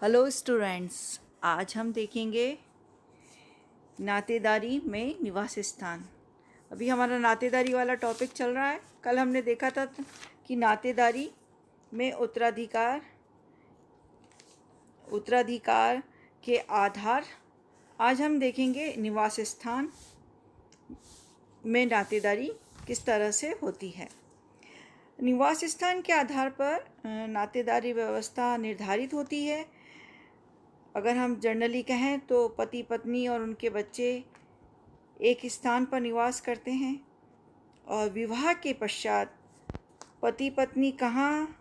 Hello students, आज हम देखेंगे नातेदारी में निवास स्थान। अभी हमारा नातेदारी वाला टॉपिक चल रहा है। कल हमने देखा था कि नातेदारी में उत्तराधिकार के आधार। आज हम देखेंगे निवास स्थान में नातेदारी किस तरह से होती है। निवास स्थान के आधार पर नातेदारी व्यवस्था निर्धारित होती है। अगर हम जनरली कहें तो पति पत्नी और उनके बच्चे एक स्थान पर निवास करते हैं और विवाह के पश्चात पति पत्नी कहाँ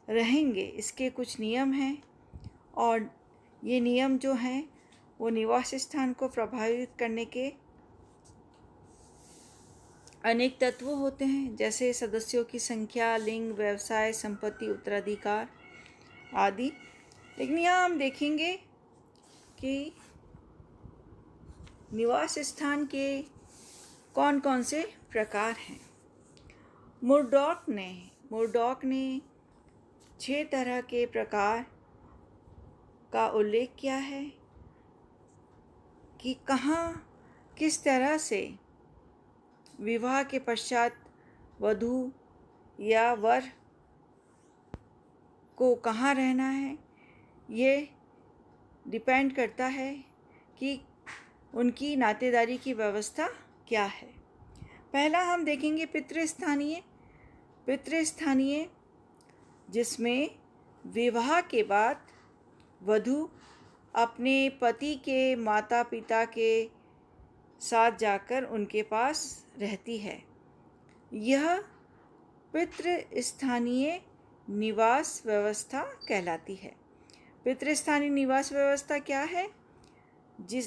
रहेंगे इसके कुछ नियम हैं और ये नियम जो हैं वो निवास स्थान को प्रभावित करने के अनेक तत्व होते हैं, जैसे सदस्यों की संख्या, लिंग, व्यवसाय, संपत्ति, उत्तराधिकार आदि। लेकिन यहाँ हम देखेंगे कि निवास स्थान के कौन कौन से प्रकार हैं। मुरडॉक ने 6 तरह के प्रकार का उल्लेख किया है कि कहाँ किस तरह से विवाह के पश्चात वधू या वर को कहाँ रहना है। ये डिपेंड करता है कि उनकी नातेदारी की व्यवस्था क्या है। पहला हम देखेंगे पितृस्थानीय, जिसमें विवाह के बाद वधू अपने पति के माता पिता के साथ जाकर उनके पास रहती है। यह पितृस्थानीय निवास व्यवस्था कहलाती है। पितृस्थानीय निवास व्यवस्था क्या है?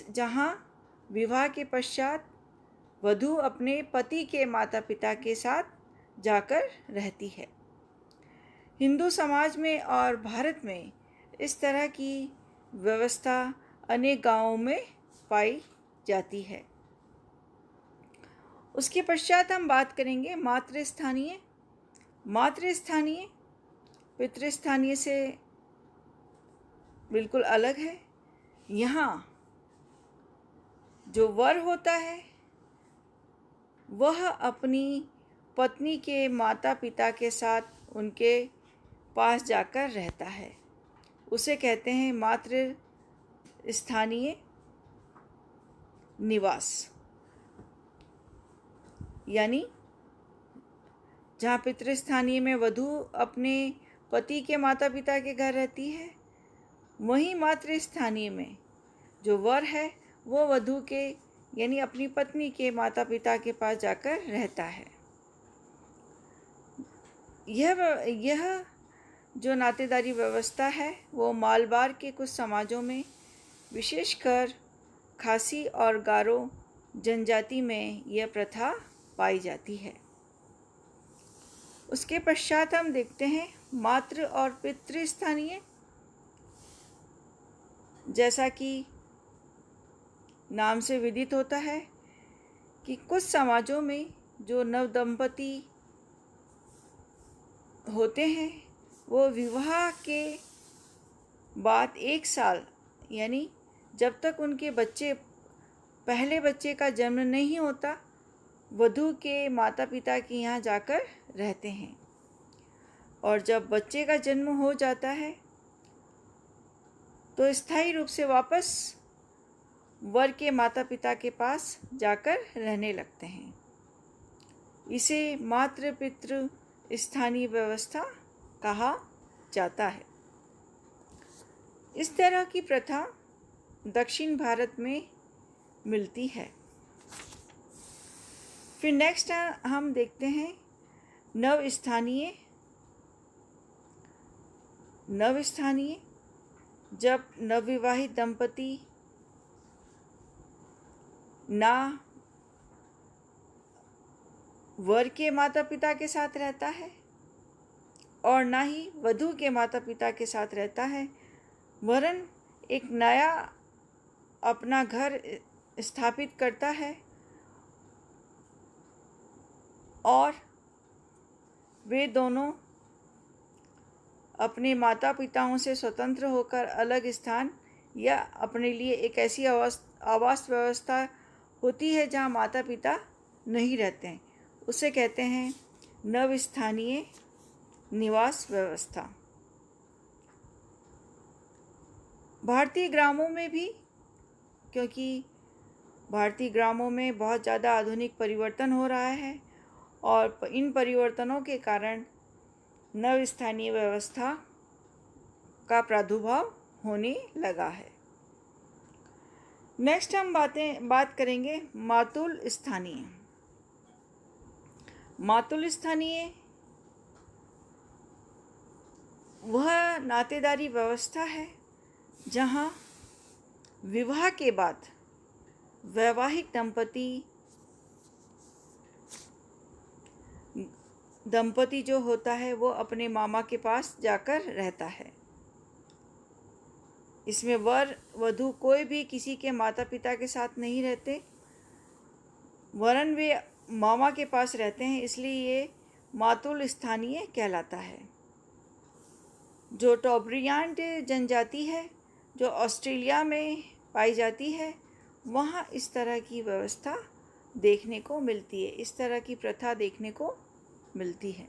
जहाँ विवाह के पश्चात वधू अपने पति के माता पिता के साथ जाकर रहती है। हिंदू समाज में और भारत में इस तरह की व्यवस्था अनेक गांवों में पाई जाती है। उसके पश्चात हम बात करेंगे मातृस्थानीय। पितृस्थानीय से बिल्कुल अलग है। यहाँ जो वर होता है वह अपनी पत्नी के माता पिता के साथ उनके पास जाकर रहता है। उसे कहते हैं मातृस्थानीय निवास। यानी जहाँ पितृस्थानीय में वधू अपने पति के माता पिता के घर रहती है, वहीं मातृस्थानीय में जो वर है वो वधू के यानी अपनी पत्नी के माता पिता के पास जाकर रहता है। यह जो नातेदारी व्यवस्था है वो मालवार के कुछ समाजों में, विशेषकर खासी और गारो जनजाति में यह प्रथा पाई जाती है। उसके पश्चात हम देखते हैं मातृ और पितृस्थानीय। जैसा कि नाम से विदित होता है कि कुछ समाजों में जो नवदंपति होते हैं वो विवाह के बाद 1 साल यानी जब तक उनके पहले बच्चे का जन्म नहीं होता, वधू के माता पिता के यहाँ जाकर रहते हैं। और जब बच्चे का जन्म हो जाता है तो स्थायी रूप से वापस वर के माता पिता के पास जाकर रहने लगते हैं। इसे मातृ पितृ स्थानीय व्यवस्था कहा जाता है। इस तरह की प्रथा दक्षिण भारत में मिलती है। फिर नेक्स्ट हम देखते हैं नवस्थानीय। जब नवविवाहित दंपति ना वर के माता पिता के साथ रहता है और ना ही वधू के माता पिता के साथ रहता है, वरन एक नया अपना घर स्थापित करता है और वे दोनों अपने माता पिताओं से स्वतंत्र होकर अलग स्थान या अपने लिए एक ऐसी आवास व्यवस्था होती है जहाँ माता पिता नहीं रहते हैं, उसे कहते हैं नवस्थानीय निवास व्यवस्था। भारतीय ग्रामों में भी, क्योंकि भारतीय ग्रामों में बहुत ज़्यादा आधुनिक परिवर्तन हो रहा है और इन परिवर्तनों के कारण नवस्थानीय व्यवस्था का प्रादुर्भाव होने लगा है। नेक्स्ट हम बात करेंगे मातुल स्थानीय। मातुल स्थानीय वह नातेदारी व्यवस्था है जहाँ विवाह के बाद वैवाहिक दंपति जो होता है वो अपने मामा के पास जाकर रहता है। इसमें वर वधू कोई भी किसी के माता पिता के साथ नहीं रहते, वरन वे मामा के पास रहते हैं, इसलिए ये मातुल स्थानीय कहलाता है। जो टोब्रियांट जनजाति है जो ऑस्ट्रेलिया में पाई जाती है, वहाँ इस तरह की व्यवस्था देखने को मिलती है, इस तरह की प्रथा देखने को मिलती है।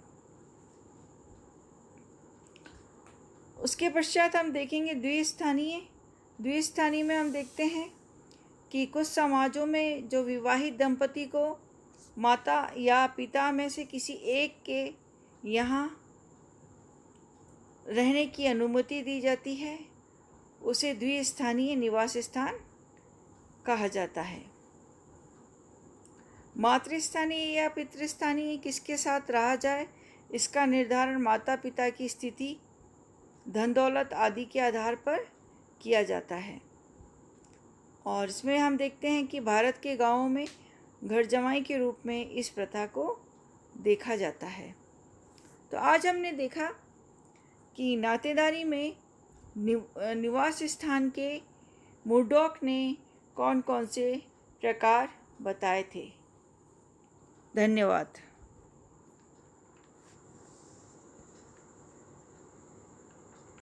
उसके पश्चात हम देखेंगे द्विस्थानीय। द्विस्थानीय में हम देखते हैं कि कुछ समाजों में जो विवाहित दंपति को माता या पिता में से किसी एक के यहाँ रहने की अनुमति दी जाती है, उसे द्विस्थानीय निवास स्थान कहा जाता है। मातृस्थानीय या पितृस्थानीय किसके साथ रहा जाए, इसका निर्धारण माता पिता की स्थिति, धन दौलत आदि के आधार पर किया जाता है। और इसमें हम देखते हैं कि भारत के गांवों में घर जमाई के रूप में इस प्रथा को देखा जाता है। तो आज हमने देखा कि नातेदारी में निवास स्थान के मुरडॉक ने कौन कौन से प्रकार बताए थे। धन्यवाद।